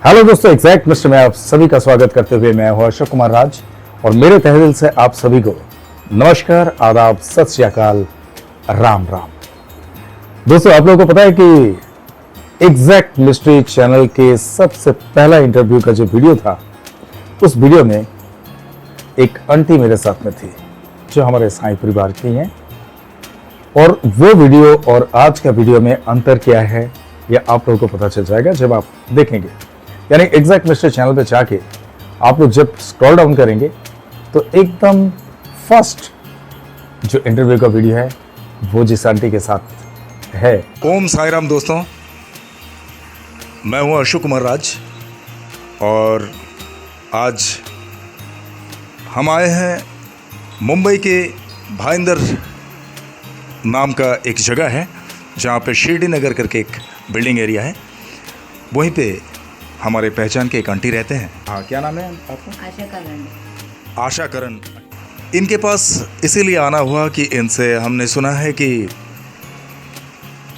Hello दोस्तों, exact mister में आप सभी का स्वागत करते हुए मैं हूं अशोक कुमार राज और मेरे तहे दिल से आप सभी को नमस्कार, आदाब, सत श्री अकाल, राम राम। दोस्तों, आप लोगों को पता है कि एग्जैक्ट मिस्ट्री चैनल के सबसे पहला इंटरव्यू का जो वीडियो था, उस वीडियो में एक आंटी मेरे साथ में थी जो हमारे साईं परिवार की हैं, और वो वीडियो और आज का वीडियो में अंतर क्या है यह आप लोगों को पता चल जाएगा जब आप देखेंगे। यानी एग्जैक्ट मिस्ट्री चैनल पे जाके आप लोग जब स्क्रॉल डाउन करेंगे तो एकदम फर्स्ट जो इंटरव्यू का वीडियो है वो जिस आंटी के साथ है। ओम साई राम दोस्तों, मैं हूं अशोक कुमार राज और आज हम आए हैं मुंबई के भाईंदर नाम का एक जगह है जहां पे शिरडी नगर करके एक बिल्डिंग एरिया है। वहीं पे हमारे पहचान के एक आंटी रहते हैं। हाँ, क्या नाम है आपका? आशा करण। इनके पास इसीलिए आना हुआ कि इनसे हमने सुना है कि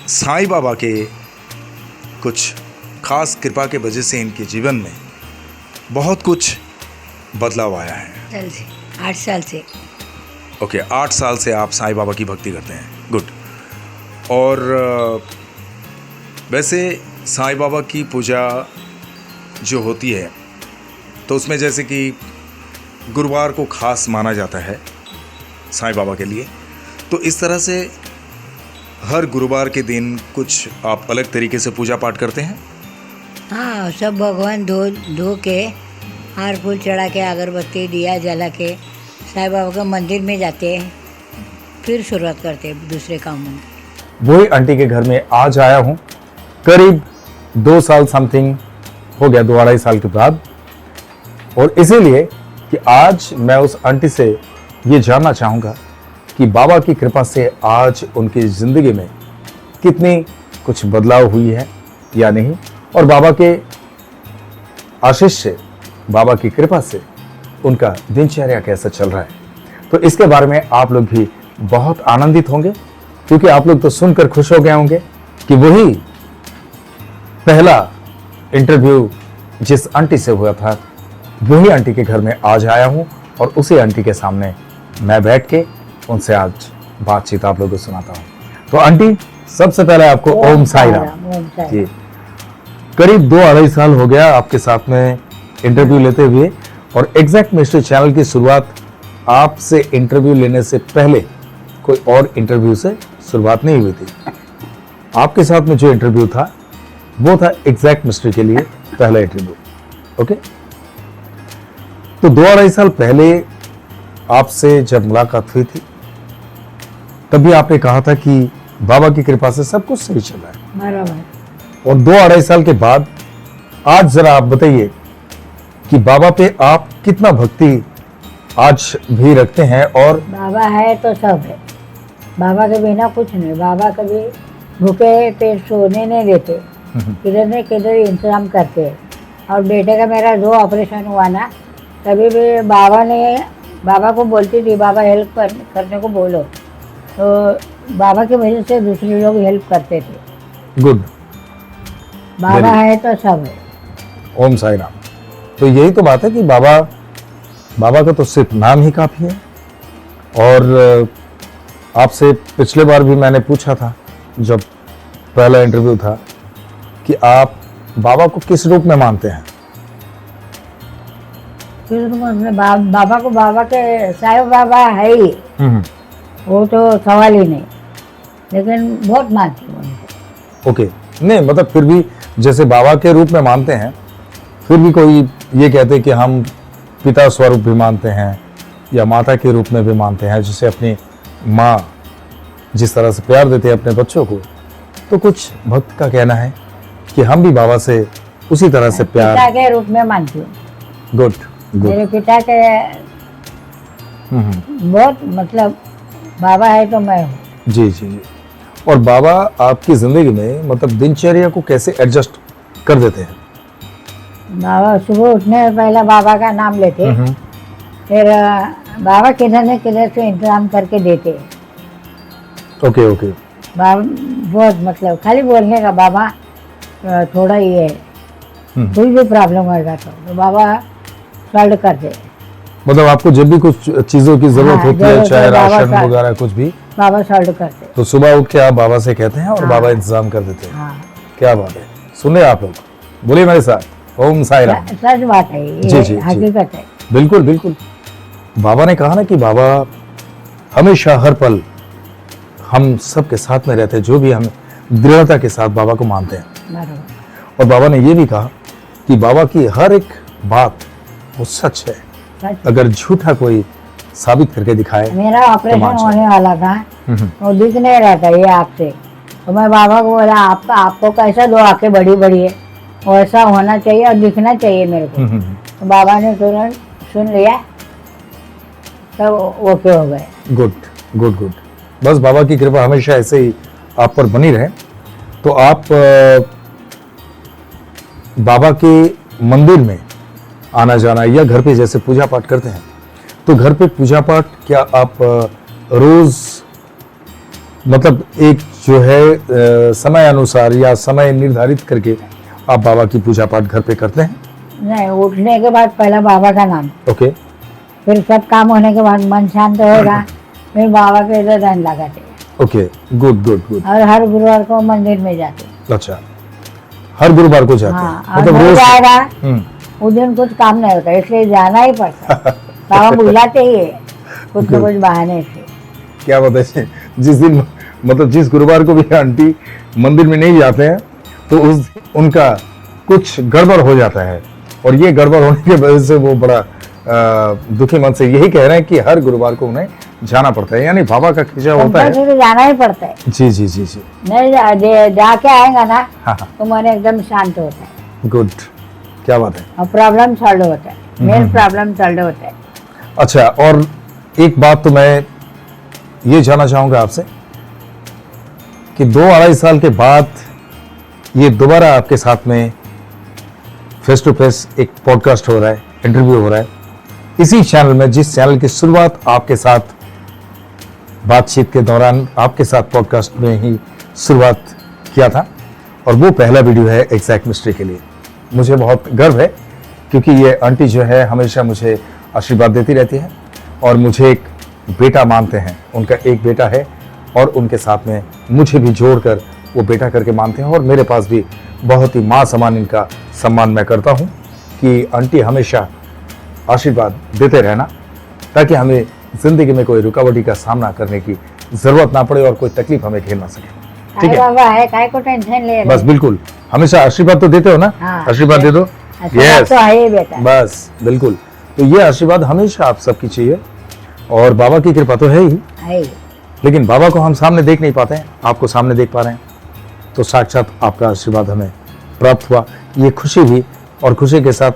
साईं बाबा के कुछ खास कृपा के वजह से इनके जीवन में बहुत कुछ बदलाव आया है। 8 साल से। ओके, 8 साल से आप साईं बाबा की भक्ति करते हैं। गुड। और वैसे साईं बाबा की पूजा जो होती है तो उसमें जैसे कि गुरुवार को खास माना जाता है साईं बाबा के लिए, तो इस तरह से हर गुरुवार के दिन कुछ आप अलग तरीके से पूजा पाठ करते हैं? हाँ, सब भगवान धो के हार फूल चढ़ा के अगरबत्ती दिया जला के साईं बाबा का मंदिर में जाते हैं, फिर शुरुआत करते हैं दूसरे कामों में। वही आंटी के घर में आज आया हूँ, करीब 2 साल समथिंग हो गया, 2-2.5 साल के बाद। और इसीलिए कि आज मैं उस आंटी से ये जानना चाहूँगा कि बाबा की कृपा से आज उनकी ज़िंदगी में कितनी कुछ बदलाव हुई है या नहीं, और बाबा के आशीष से, बाबा की कृपा से उनका दिनचर्या कैसा चल रहा है। तो इसके बारे में आप लोग भी बहुत आनंदित होंगे, क्योंकि आप लोग तो सुनकर खुश हो गए होंगे कि वही पहला इंटरव्यू जिस आंटी से हुआ था, वही आंटी के घर में आज आया हूं और उसी आंटी के सामने मैं बैठ के उनसे आज बातचीत आप लोगों को सुनाता हूं। तो आंटी, सबसे पहले आपको ओम साई राम जी। करीब 2-2.5 साल हो गया आपके साथ में इंटरव्यू लेते हुए, और एग्जैक्ट मिस्ट्री चैनल की शुरुआत आपसे इंटरव्यू लेने से पहले कोई और इंटरव्यू से शुरुआत नहीं हुई थी। आपके साथ में जो इंटरव्यू था वो था एग्जैक्ट मिस्ट्री के लिए पहला इंटरव्यू। ओके, तो 2-2.5 साल पहले आपसे जब मुलाकात हुई थी तभी आपने कहा था कि बाबा की कृपा से सब कुछ सही चल रहा है। बराबर। और 2-2.5 साल के बाद आज जरा आप बताइए कि बाबा पे आप कितना भक्ति आज भी रखते हैं। और बाबा है तो सब है, बाबा के बिना कुछ नहीं। बाबा कभी भूखे पेट सोने नहीं देते, किधर न किधर इंतजाम करते हैं। और बेटे का मेरा जो ऑपरेशन हुआ ना, तभी भी बाबा को बोलती थी, बाबा हेल्प करने को बोलो, तो बाबा की वजह से दूसरे लोग हेल्प करते थे। गुड। बाबा है तो सब है। ओम साई राम। तो यही तो बात है कि बाबा का तो सिर्फ नाम ही काफी है। और आपसे पिछले बार भी मैंने पूछा था जब पहला इंटरव्यू था कि आप बाबा को किस रूप में मानते हैं? फिर बाबा को, बाबा के साईं बाबा है ही, वो तो सवाल ही नहीं, लेकिन बहुत मानती हूँ उनको। ओके, नहीं मतलब फिर भी जैसे बाबा के रूप में मानते हैं, फिर भी कोई ये कहते हैं कि हम पिता स्वरूप भी मानते हैं या माता के रूप में भी मानते हैं, जैसे अपनी माँ जिस तरह से प्यार देते हैं अपने बच्चों को, तो कुछ भक्त का कहना है कि हम भी बाबा से उसी तरह से प्यार, पिता के रूप में मानती हूँ। Good good. मेरे पिता के बहुत, मतलब बाबा है तो मैं हूँ। जी जी जी। और बाबा आपकी जिंदगी में मतलब दिनचर्या को कैसे एडजस्ट कर देते हैं? बाबा सुबह उठने से पहले बाबा का नाम लेते, फिर बाबा किधर न किधर से इंतजाम करके देते। Okay okay. बाबा बहुत, मतलब खाली बोलने का बाबा थोड़ा ये है, कोई भी प्रॉब्लम होगा तो बाबा सॉल्व करते। मतलब आपको जब भी कुछ चीजों की जरूरत हाँ, होती है, जरूरत चाहे है, बाबा राशन का- वगैरह कुछ भी, बाबा सॉल्व करते। तो सुबह उठ के आप बाबा से कहते हैं और हाँ। बाबा इंतजाम कर देते हैं। हाँ, क्या बात है, सुने आप लोग, बोलिए मेरे साथ ओम साई राम। सच बात है, जी, ये जी, जी। हकीकत है। बिल्कुल बिल्कुल। बाबा ने कहा ना कि बाबा हमेशा हर पल हम सबके साथ में रहते हैं, जो भी हम दृढ़ता के साथ बाबा को मानते हैं। बराबर, और बाबा ने ये भी कहा कि बाबा की हर एक बात वो सच है, सच। अगर झूठा कोई साबित करके दिखाए। मेरा ऑपरेशन मान जाए। होने वाला था, वो दिख नहीं रहा था ये आपसे, तो मैं बाबा को बोला आपको कैसा दो आंखें बड़ी बड़ी है, वैसा होना चाहिए और दिखना चाहिए मेरे को। तो बाबा ने तुरंत सुन लिया, सब ओके हो गए। Good good good. बस बाबा की कृपा हमेशा ऐसे ही आप पर बनी रहे। तो आप बाबा के मंदिर में आना जाना या घर पे जैसे पूजा पाठ करते हैं, तो घर पे पूजा पाठ क्या आप रोज मतलब एक जो है समय अनुसार या समय निर्धारित करके आप बाबा की पूजा पाठ घर पे करते हैं? नहीं, उठने के बाद पहला बाबा का नाम, ओके फिर सब काम होने के बाद मन शांत होगा, फिर बाबा के इधर ध्यान लगाते ओके, गुड गुड गुड। और हर गुरुवार को मंदिर में जाते। अच्छा, हर गुरुवार को जाते हाँ, हैं और मतलब नहीं रोज? जाएगा हम्म, उस दिन कुछ काम नहीं होता, इसलिए जाना ही पड़ता है। बाबा बुलाते ही है कुछ न कुछ बहाने से। क्या बताए, जिस दिन मतलब जिस गुरुवार को भी आंटी मंदिर में नहीं जाते हैं तो उस उनका कुछ गड़बड़ हो जाता है, और ये गड़बड़ होने की वजह से वो बड़ा दुखी मन से यही कह रहे हैं कि हर गुरुवार को उन्हें जाना पड़ता है, यानी बाबा का खींचा होता है। कंपल्सरी जाना ही पड़ता है, जी जी जी जी। नहीं जाके आएगा ना हाँ हाँ, तो मन एकदम शांत होता है गुड, क्या बात है। और प्रॉब्लम सॉल्व होता है, मेन प्रॉब्लम सॉल्व होता है। अच्छा, और एक बात तो मैं ये जानना चाहूंगा आपसे कि 2-2.5 साल के बाद ये दोबारा आपके साथ में फेस टू फेस एक पॉडकास्ट हो रहा है, इंटरव्यू हो रहा है, इसी चैनल में, जिस चैनल की शुरुआत आपके साथ बातचीत के दौरान आपके साथ पॉडकास्ट में ही शुरुआत किया था, और वो पहला वीडियो है एग्जैक्ट मिस्ट्री के लिए। मुझे बहुत गर्व है क्योंकि ये आंटी जो है हमेशा मुझे आशीर्वाद देती रहती है और मुझे एक बेटा मानते हैं, उनका एक बेटा है और उनके साथ में मुझे भी जोड़कर वो बेटा करके मानते हैं, और मेरे पास भी बहुत ही माँ समान इनका सम्मान मैं करता हूँ कि आंटी हमेशा आशीर्वाद देते रहना, ताकि हमें जिंदगी में कोई रुकावटी का सामना करने की जरूरत ना पड़े और कोई तकलीफ हमें झेल ना सके। ठीक है, बाबा है, काय को टेंशन ले रहे? बस बिल्कुल, हमेशा आशीर्वाद तो देते हो ना? हाँ, आशीर्वाद दे दो। आशीर्वाद Yes, तो है ही बेटा। बस बिल्कुल। तो ये आशीर्वाद हमेशा आप सबकी चाहिए, और बाबा की कृपा तो है ही, है ही। लेकिन बाबा को हम सामने देख नहीं पाते हैं, आपको सामने देख पा रहे हैं, तो साक्षात आपका आशीर्वाद हमें प्राप्त हुआ। ये खुशी भी, और खुशी के साथ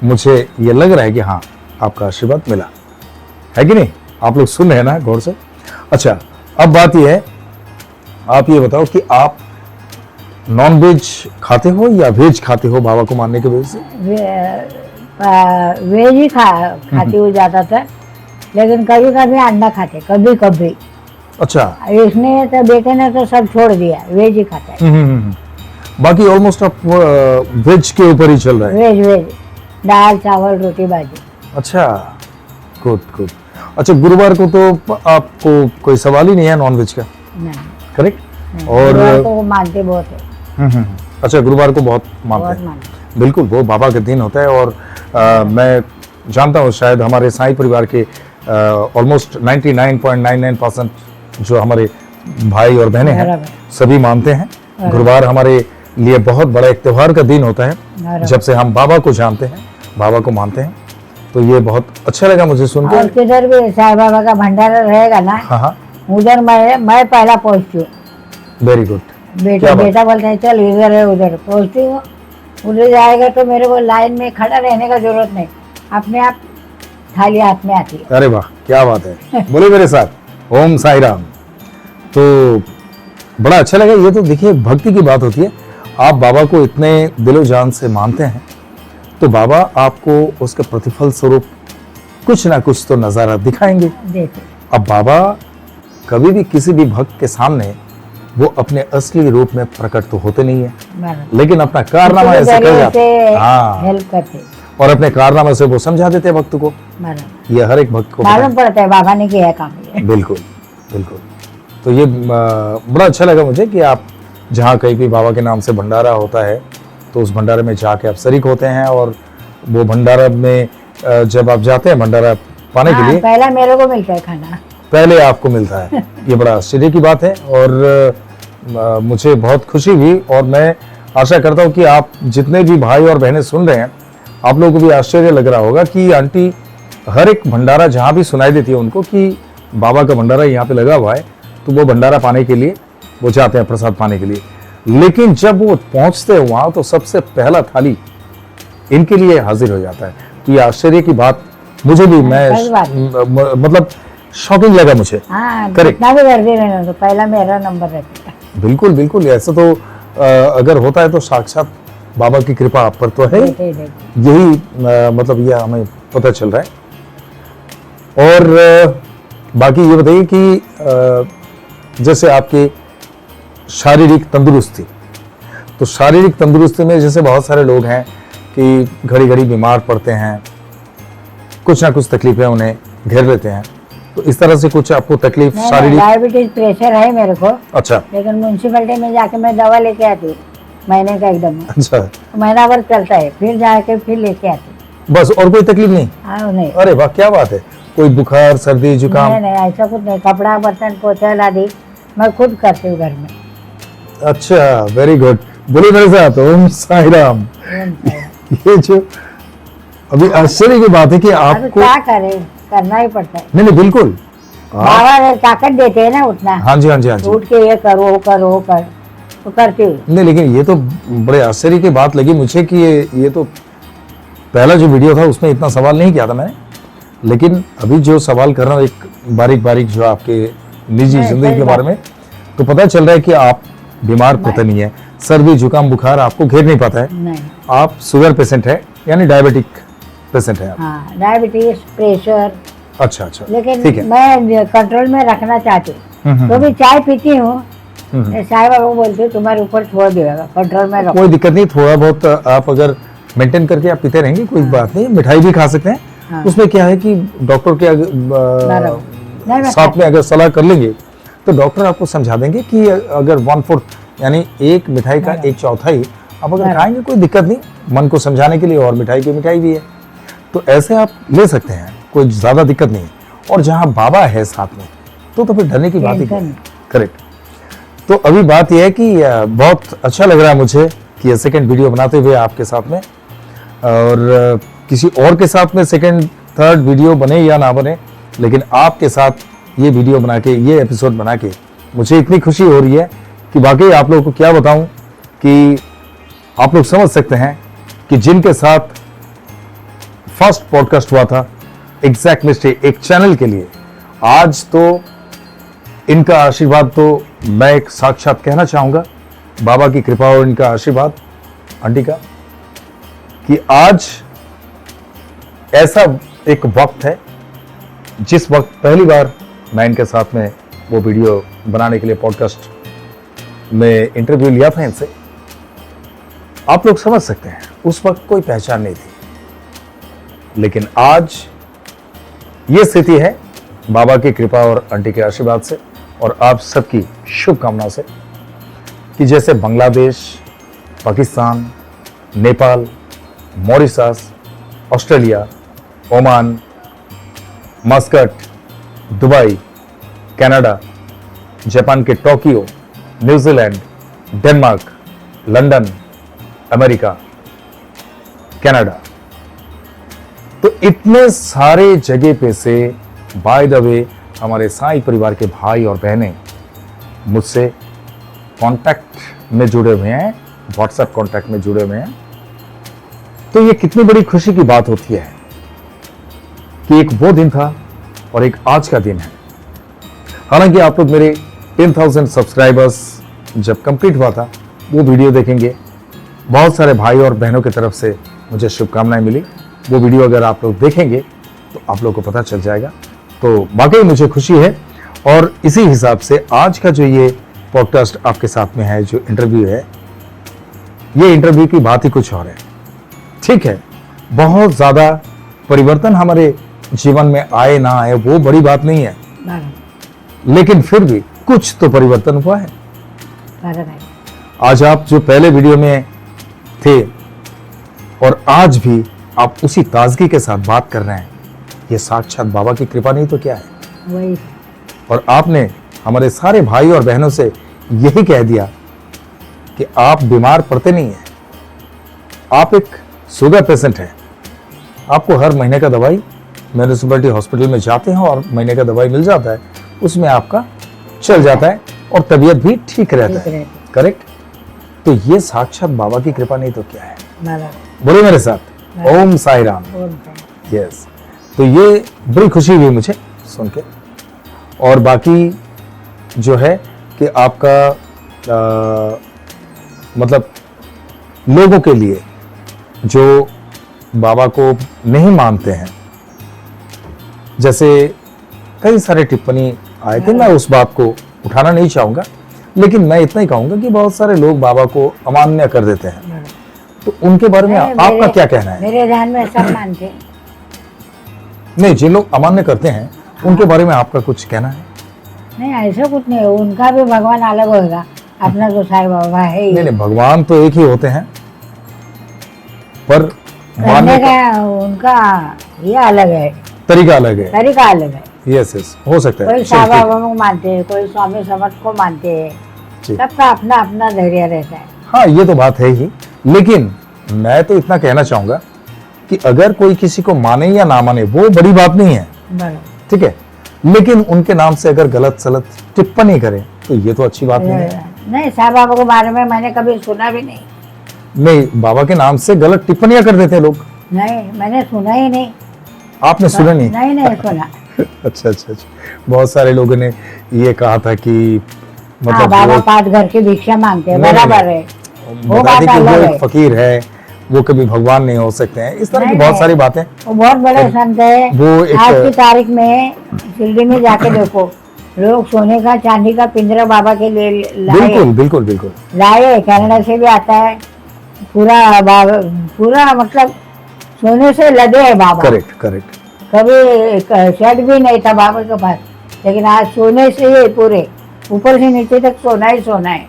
मुझे ये लग रहा है कि हाँ, आपका आशीर्वाद मिला है कि नहीं? आप लोग सुन रहे हैं ना गौर से? अच्छा, अब बात ये है, आप ये बताओ कि आप नॉन वेज खाते हो या वेज खाते हो बाबा को मानने की वजह से? वेज ही खाती हूँ ज्यादातर, लेकिन कभी कभी अंडा खाते, कभी कभी। अच्छा। इसने तो बेटे ने तो सब छोड़ दिया, वेज ही खाता है। बाकी ऑलमोस्ट आप वेज के ऊपर ही चल रहा है। वेज वेज, दाल चावल रोटी भाजी। अच्छा, गुड गुड। अच्छा, गुरुवार को तो आपको कोई सवाल ही नहीं है नॉन वेज का, नहीं, करेक्ट? नहीं, और गुरुवार को मानते बहुत है, अच्छा, गुरुवार को बहुत मानते बहुत हैं। मानते। बिल्कुल, वो बाबा का दिन होता है, और मैं जानता हूँ शायद हमारे साईं परिवार के ऑलमोस्ट 99.99% जो हमारे भाई और बहनें हैं बराबर। सभी मानते हैं। गुरुवार हमारे लिए बहुत बड़ा एक त्योहार का दिन होता है, बराबर। जब से हम बाबा को जानते हैं, बाबा को मानते हैं। तो ये बहुत अच्छा लगा मुझे और सुनकर। किधर भी साईं बाबा का भंडारा रहेगा ना, हाँ हाँ, उधर मैं पहला पहुंचती हूँ। Very good. बेटा क्या बात? बेटा बोलते हैं चल इधर है, उधर पहुंचती हूँ। उधर जाएगा तो मेरे को लाइन में खड़ा रहने का जरूरत नहीं, अपने आप थाली हाथ में आती है। अरे वाह, क्या बात है। बोले मेरे साथ ओम साई राम। तो बड़ा अच्छा लगा। ये तो देखिए भक्ति की बात होती है। आप बाबा को इतने दिलो जान से मानते हैं, तो बाबा आपको उसके प्रतिफल स्वरूप कुछ ना कुछ तो नजारा दिखाएंगे। देखो, अब बाबा कभी भी किसी भी भक्त के सामने वो अपने असली रूप में प्रकट तो होते नहीं है, बराबर। लेकिन अपना कारनामा किसी ऐसे कर जरिए जाते से हैं। हाँ, हेल्प करते, और अपने कारनामे से वो समझा देते हैं भक्त को। बराबर। ये हर एक भक्त को पता है। मालूम पड़ता है बाबा ने किया है काम ये। बिल्कुल बिल्कुल। तो ये बड़ा अच्छा लगा मुझे कि आप जहाँ कहीं भी बाबा के नाम से भंडारा होता है तो उस भंडारे में जाके आप शरीक होते हैं, और वो भंडारा में जब आप जाते हैं भंडारा पाने के हाँ, लिए पहला मेरे को मिलता है खाना। पहले आपको मिलता है। ये बड़ा आश्चर्य की बात है, और मुझे बहुत खुशी हुई, और मैं आशा करता हूँ कि आप जितने भी भाई और बहनें सुन रहे हैं, आप लोगों को भी आश्चर्य लग रहा होगा कि आंटी हर एक भंडारा जहाँ भी सुनाई देती है उनको कि बाबा का भंडारा यहाँ पे लगा हुआ है, तो वो भंडारा पाने के लिए वो जाते हैं, प्रसाद पाने के लिए। लेकिन जब वो पहुंचते हैं वहां तो सबसे पहला थाली इनके लिए हाजिर हो जाता है। तो ये आश्चर्य की बात मुझे भी, सही बात मैं मतलब शॉकिंग लगा मुझे। हाँ, Correct। जितना भी कर दे रहे तो पहला मेरा नंबर रहता है। बिल्कुल बिल्कुल, ऐसा तो अगर होता है तो साक्षात बाबा की कृपा आप पर तो है, देते ही देते। यही मतलब ये हमें पता चल रहा है। और बाकी ये बताइए कि जैसे आपकी शारीरिक तंदुरुस्ती, तो शारीरिक तंदुरुस्ती में जैसे बहुत सारे लोग हैं कि घड़ी घड़ी बीमार पड़ते हैं, कुछ ना कुछ तकलीफें उन्हें घेर लेते हैं, तो इस तरह से कुछ आपको तकलीफ नहीं, शारीरिक? डायबिटीज प्रेशर है मेरे को, अच्छा लेकिन म्यूनसिपैलिटी में जाके मैं दवा लेके आती हूँ महीने का एकदम, अच्छा, महीना भर चलता है, फिर जाके फिर लेके आती हूँ। बस और कोई तकलीफ नहीं? हाँ, नहीं अरे वाह, क्या बात है। कोई बुखार सर्दी जुकाम? नहीं नहीं, ऐसा कुछ नहीं। कपड़ा बर्तन पोछा लादी मैं खुद करती हूँ घर में। अच्छा, वेरी गुड। बोलिए मेरे साथ ओम साई राम। ये जो अभी आश्चर्य की बात है कि अब आपको, क्या करे, करना ही पड़ता है। नहीं नहीं बिल्कुल, बाबा ने ताकत देते हैं ना उतना, हाँ जी हाँ जी हाँ जी, उठ के ये कर वो कर वो कर, तो करती हूँ। नहीं लेकिन ये तो बड़े आश्चर्य की बात लगी मुझे कि ये तो पहला जो वीडियो था उसमें इतना सवाल नहीं किया था मैंने, लेकिन अभी जो सवाल कर रहा हूँ एक बारीक बारीक जो आपके निजी नहीं, जिंदगी सही के बारे बात। में, तो पता चल रहा है कि आप बीमार होते नहीं है, सर्दी जुकाम बुखार आपको घेर नहीं पाता है, नहीं, आप शुगर पेशेंट है यानी डायबिटिक पेशेंट है आप। हाँ, डायबिटीज प्रेशर, अच्छा अच्छा, लेकिन ठीक है। मैं कंट्रोल में रखना चाहती हूँ। तो भी चाय पीती हूँ, साई बाबा को बोलती हूँ तुम्हारे ऊपर छोड़ देगा, कंट्रोल में रखो। कोई दिक्कत नहीं, थोड़ा बहुत आप अगर मेंटेन करके आप पीते रहेंगे कोई बात नहीं, मिठाई भी खा सकते हैं। हाँ। उसमें क्या है कि डॉक्टर के नहीं, मैं साथ में अगर सलाह कर लेंगे तो डॉक्टर आपको समझा देंगे कि अगर 1/4 यानी एक मिठाई का 1/4 आप अगर खाएंगे कोई दिक्कत नहीं, मन को समझाने के लिए, और मिठाई की मिठाई भी है, तो ऐसे आप ले सकते हैं, कोई ज्यादा दिक्कत नहीं है। और जहाँ बाबा है साथ में तो फिर डरने की बात ही क्या है। करेक्ट। तो अभी बात यह है कि बहुत अच्छा लग रहा है मुझे कि ये सेकंड वीडियो बनाते हुए आपके साथ में, और किसी और के साथ में सेकंड थर्ड वीडियो बने या ना बने, लेकिन आपके साथ ये वीडियो बना के, ये एपिसोड बना के मुझे इतनी खुशी हो रही है कि वाकई आप लोगों को क्या बताऊं कि आप लोग समझ सकते हैं कि जिनके साथ फर्स्ट पॉडकास्ट हुआ था एग्जैक्ट मिस्टेक एक चैनल के लिए, आज तो इनका आशीर्वाद तो मैं एक साक्षात कहना चाहूंगा, बाबा की कृपा और इनका आशीर्वाद आंटी का, कि आज ऐसा एक वक्त है जिस वक्त पहली बार मैं इनके साथ में वो वीडियो बनाने के लिए पॉडकास्ट में इंटरव्यू लिया था इनसे, आप लोग समझ सकते हैं उस वक्त कोई पहचान नहीं थी, लेकिन आज ये स्थिति है बाबा की कृपा और आंटी के आशीर्वाद से और आप सबकी शुभकामना से, कि जैसे Bangladesh, Pakistan, Nepal, Mauritius, Australia, Oman, Muscat, Dubai, Canada, Japan के Tokyo, New Zealand, Denmark, London, America, Canada, तो इतने सारे जगह पे से बाय द वे हमारे साईं परिवार के भाई और बहनें मुझसे कांटेक्ट में जुड़े हुए हैं, व्हाट्सएप कांटेक्ट में जुड़े हुए हैं। तो ये कितनी बड़ी खुशी की बात होती है कि एक वो दिन था और एक आज का दिन है। हालांकि आप लोग मेरे 10,000 सब्सक्राइबर्स जब कंप्लीट हुआ था वो वीडियो देखेंगे, बहुत सारे भाई और बहनों की तरफ से मुझे शुभकामनाएं मिली, वो वीडियो अगर आप लोग देखेंगे तो आप लोगों को पता चल जाएगा। तो वाकई मुझे खुशी है, और इसी हिसाब से आज का जो ये पॉडकास्ट आपके साथ में है, जो इंटरव्यू है, ये इंटरव्यू की बात ही कुछ और है। ठीक है, बहुत ज्यादा परिवर्तन हमारे जीवन में आए ना आए वो बड़ी बात नहीं है, लेकिन फिर भी कुछ तो परिवर्तन हुआ है। आज आप जो पहले वीडियो में थे और आज भी आप उसी ताजगी के साथ बात कर रहे हैं, ये साक्षात बाबा की कृपा नहीं तो क्या है। वही और आपने हमारे सारे भाई और बहनों से यही कह दिया कि आप बीमार पड़ते नहीं हैं। आप एक शुगर पेशेंट हैं, आपको हर महीने का दवाई म्यूनिसिपैलिटी हॉस्पिटल में जाते हैं और महीने का दवाई मिल जाता है, उसमें आपका चल जाता है और तबीयत भी ठीक रहता है। करेक्ट? तो ये साक्षात बाबा की कृपा नहीं तो क्या है। बोलो मेरे साथ, ओम साई राम। यस, तो ये बड़ी खुशी हुई मुझे सुन के। और बाकी जो है कि आपका मतलब लोगों के लिए जो बाबा को नहीं मानते हैं, जैसे कई सारे टिप्पणी आए थे, मैं उस बात को उठाना नहीं चाहूंगा, लेकिन मैं इतना ही कहूंगा कि बहुत सारे लोग बाबा को अमान्य कर देते हैं, तो उनके बारे में आपका क्या कहना है? मेरे ध्यान में सब मानते हैं। नहीं, जिन लोग अमान्य करते हैं उनके बारे में आपका कुछ कहना है? नहीं, ऐसा कुछ नहीं, उनका भी भगवान अलग होगा, अपना तो साईं बाबा है ही। नहीं, भगवान तो एक ही होते हैं, पर करने का उनका ये अलग है, तरीका अलग है। तरीका अलग है। यस यस, हो सकता है। कोई साईं बाबा को मानते हैं, कोई स्वामी समर्थ को मानते हैं, सबका अपना अपना धैर्य रहता है। हाँ, ये तो बात है ही, लेकिन मैं तो इतना कहना चाहूंगा कि अगर कोई किसी को माने या ना माने वो बड़ी बात नहीं है, ठीक है, लेकिन उनके नाम से अगर गलत सलत टिप्पणी करे तो ये तो अच्छी बात नहीं है। नहीं, साईं बाबा के बारे में मैंने कभी सुना भी नहीं। नहीं, बाबा के नाम से गलत टिप्पणियां कर देते हैं लोग। नहीं, मैंने सुना ही नहीं। आपने सुना नहीं? नहीं सुना। अच्छा अच्छा अच्छा, बहुत सारे लोगों ने ये कहा था कि मतलब बाबा पाँच घर की भिक्षा मांगते हैं, बराबर है, वो बात कि वो अलग एक है। फकीर है, वो कभी भगवान नहीं हो सकते हैं, इस तरह की बहुत सारी बातें। वो बहुत बड़े संत है। वो एक आज की तारीख में शिरडी में जाके देखो, लोग सोने का चांदी का पिंजरा बाबा के लिए लाए। बिल्कुल बिल्कुल बिल्कुल लाए, कनाडा से भी आता है, पूरा मतलब सोने से लदे है बाबा। Correct correct. कभी शर्ट भी नहीं था बाबा के पास, लेकिन आज सोने से ही पूरे ऊपर से नीचे तक सोना ही सोना है।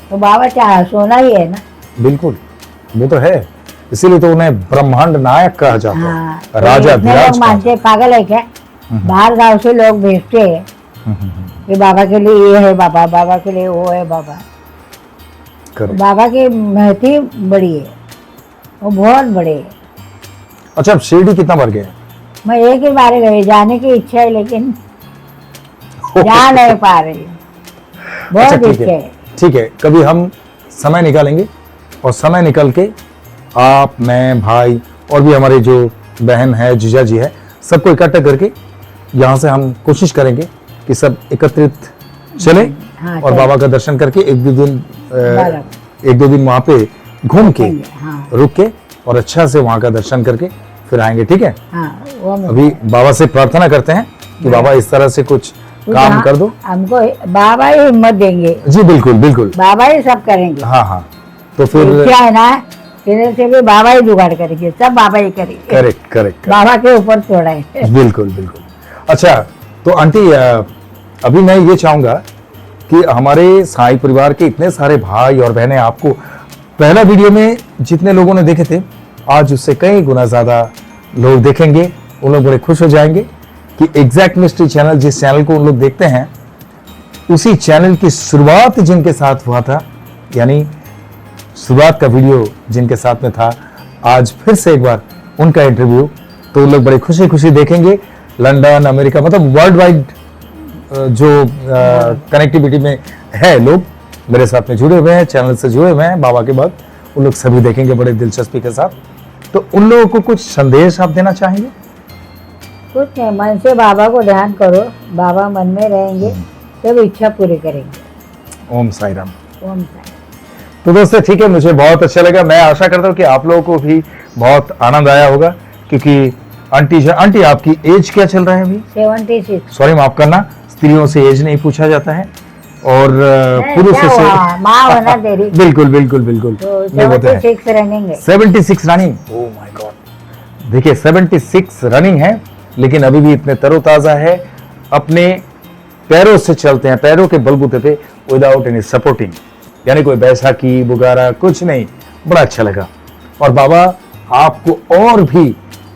तो बाबा चाह सोना ही है ना। बिल्कुल, वो तो है, इसीलिए तो उन्हें ब्रह्मांड नायक कहा जाता है। हाँ, राजा लोग मानते, पागल है क्या? बाहर गांव से लोग भेजते हैं कि बाबा के लिए ये है, बाबा के लिए वो है, बाबा। बाबा की महती बड़ी है, वो बहुत बड़े है। अच्छा, अब शिरडी कितना बार गए? मैं एक ही बार गई, जाने की इच्छा है लेकिन जा नहीं पा रही, बहुत अच्छा, इच्छा है। ठीक है, कभी हम समय निकालेंगे और समय निकल के आप, मैं, भाई और भी हमारे जो बहन है, जीजा जी है, सबको इकट्ठा करके यहाँ से हम कोशिश करेंगे कि सब एकत्रित चले। हाँ, और बाबा का दर्शन करके एक दो दिन वहाँ पे घूम के रुक के और अच्छा से वहाँ का दर्शन करके फिर आएंगे, ठीक है? अभी बाबा से प्रार्थना करते हैं कि बाबा इस तरह से कुछ काम कर दो, हमको बाबा ही हिम्मत देंगे। जी बिल्कुल बिल्कुल, बाबा ही सब करेंगे। हाँ हाँ, तो फिर क्या है ना, किधर से भी बाबा ही जुगाड़ करेंगे, सब बाबा ही करेंगे। करेक्ट करेक्ट, बाबा के ऊपर छोड़ा है। बिल्कुल बिल्कुल। अच्छा, तो आंटी अभी मैं ये चाहूंगा कि हमारे साईं परिवार के इतने सारे भाई और बहनें आपको पहला वीडियो में जितने लोगों ने देखे थे, आज उससे कई गुना ज्यादा लोग देखेंगे। उन लोग बड़े खुश हो जाएंगे कि एग्जैक्ट मिस्ट्री चैनल, जिस चैनल को उन लोग देखते हैं, उसी चैनल की शुरुआत जिनके साथ हुआ था, यानी शुरुआत का वीडियो जिनके साथ में था, आज फिर से एक बार उनका इंटरव्यू, तो उन लोग बड़े खुशी खुशी देखेंगे। लंदन, अमेरिका, मतलब वर्ल्ड वाइड जो कनेक्टिविटी में है लोग मेरे साथ में जुड़े हुए हैं, चैनल से जुड़े हुए हैं बाबा के बाद, उन लोग सभी देखेंगे बड़े दिलचस्पी के साथ। तो उन लोगों को कुछ संदेश आप देना चाहेंगे? कुछ नहीं, मन से बाबा को ध्यान करो, बाबा मन में रहेंगे, सब इच्छा पूरी करेंगे। ओम साई राम। ओम साई। तो दोस्तों ठीक है, मुझे बहुत अच्छा लगा। मैं आशा करता हूँ कि आप लोगों को भी बहुत आनंद आया होगा, क्योंकि आंटी आपकी एज क्या चल रहा है अभी? 76। सॉरी माफ करना, स्त्रियों से एज नहीं पूछा जाता है, और पुरुष क्या से हुआ? माँ होना तेरी बिल्कुल बिल्कुल बिल्कुल तो नहीं वो तो है। 76 रनिंग है। 76 रनिंग, ओह माय गॉड। देखिए 76 रनिंग है, लेकिन अभी भी इतने तरोताजा है, अपने पैरों से चलते हैं, पैरों के बलबूते पे, विदाउट एनी सपोर्टिंग, यानी कोई बैसाखी बुगारा कुछ नहीं। बड़ा अच्छा लगा। और बाबा आपको और भी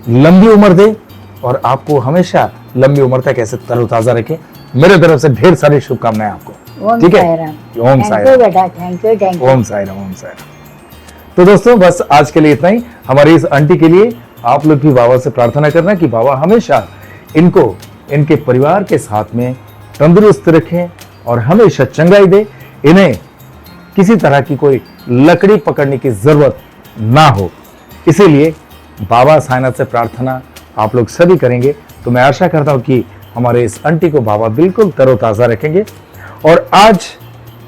लंबी उम्र दे और आपको हमेशा लंबी उम्र तक ऐसे तरोताजा रखे। मेरे तरफ से ढेर सारी शुभकामनाएं आपको, ओम ठीक है? साई राम। ओम थैंक साई यू राम। बेटा, थैंक यू। ओम साई राम, ओम साई राम। तो दोस्तों बस आज के लिए इतना ही। हमारी इस आंटी के लिए आप लोग भी बाबा से प्रार्थना करना कि बाबा हमेशा इनको इनके परिवार के साथ में तंदुरुस्त रखें और हमेशा चंगाई दे, इन्हें किसी तरह की कोई लकड़ी पकड़ने की जरूरत ना हो। इसीलिए बाबा साईनाथ से प्रार्थना आप लोग सभी करेंगे। तो मैं आशा करता हूं कि हमारे इस आंटी को बाबा बिल्कुल तरोताजा रखेंगे। और आज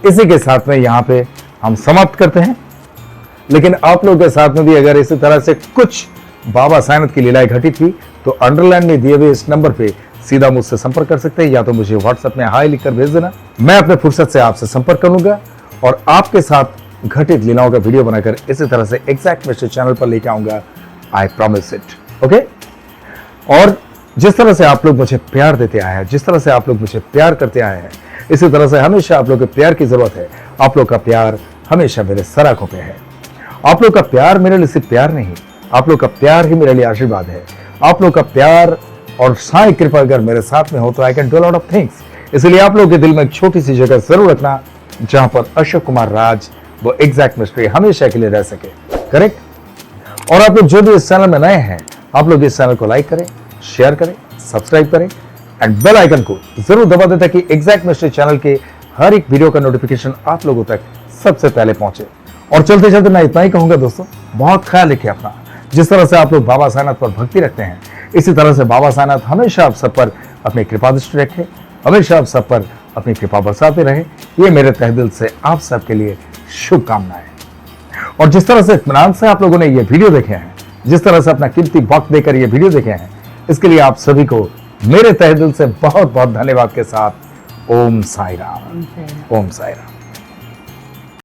इसी के साथ में यहाँ पे हम समाप्त करते हैं। लेकिन आप लोगों के साथ में भी अगर इसी तरह से कुछ बाबा साईनाथ की लीलाएं घटित हुई तो अंडरलाइन में दिए हुए इस नंबर पे सीधा मुझसे संपर्क कर सकते हैं, या तो मुझे व्हाट्सएप में हाय लिखकर भेज देना। मैं अपने फुर्सत से आपसे संपर्क करूंगा और आपके साथ घटित लीलाओं का वीडियो बनाकर इसी तरह से एग्जैक्ट मिस्टर चैनल पर लेके आऊंगा। I promise it, okay. और जिस तरह से आप लोग मुझे प्यार देते आए हैं, जिस तरह से आप लोग मुझे प्यार करते आए हैं, इसी तरह से हमेशा आप लोग के प्यार की जरूरत है। आप लोग का प्यार हमेशा मेरे सर आंखों पे है। आप लोग का प्यार मेरे लिए सिर्फ प्यार नहीं, आप लोग का प्यार ही मेरे लिए आशीर्वाद है। आप लोग का प्यार और साईं कृपा अगर मेरे साथ में हो तो I can do lot of things. इसलिए आप लोगों के दिल में एक छोटी सी जगह जरूर रखना जहां पर अशोक कुमार राज वो एग्जैक्ट मिस्ट्री हमेशा के लिए रह सके, करेक्ट। और आप लोग जो भी इस चैनल में नए हैं, आप लोग इस चैनल को लाइक करें, शेयर करें, सब्सक्राइब करें एंड बेल आइकन को जरूर दबा दें ताकि एग्जैक्ट मिस्ट्री चैनल के हर एक वीडियो का नोटिफिकेशन आप लोगों तक सबसे पहले पहुंचे। और चलते चलते मैं इतना ही कहूंगा दोस्तों, बहुत ख्याल रखिए अपना। जिस तरह से आप लोग बाबा साईनाथ पर भक्ति रखते हैं, इसी तरह से बाबा साईनाथ हमेशा आप सब पर अपनी कृपा दृष्टि रखे, हमेशा आप सब पर अपनी कृपा बरसाते रहे। ये मेरे तहे दिल से आप सबके लिए शुभकामनाएं। और जिस तरह से इत्मीनान से आप लोगों ने ये वीडियो देखे हैं, जिस तरह से अपना कीमती वक्त देकर ये वीडियो देखे हैं, इसके लिए आप सभी को मेरे तहे दिल से बहुत बहुत धन्यवाद के साथ ओम साई राम, ओम साई राम।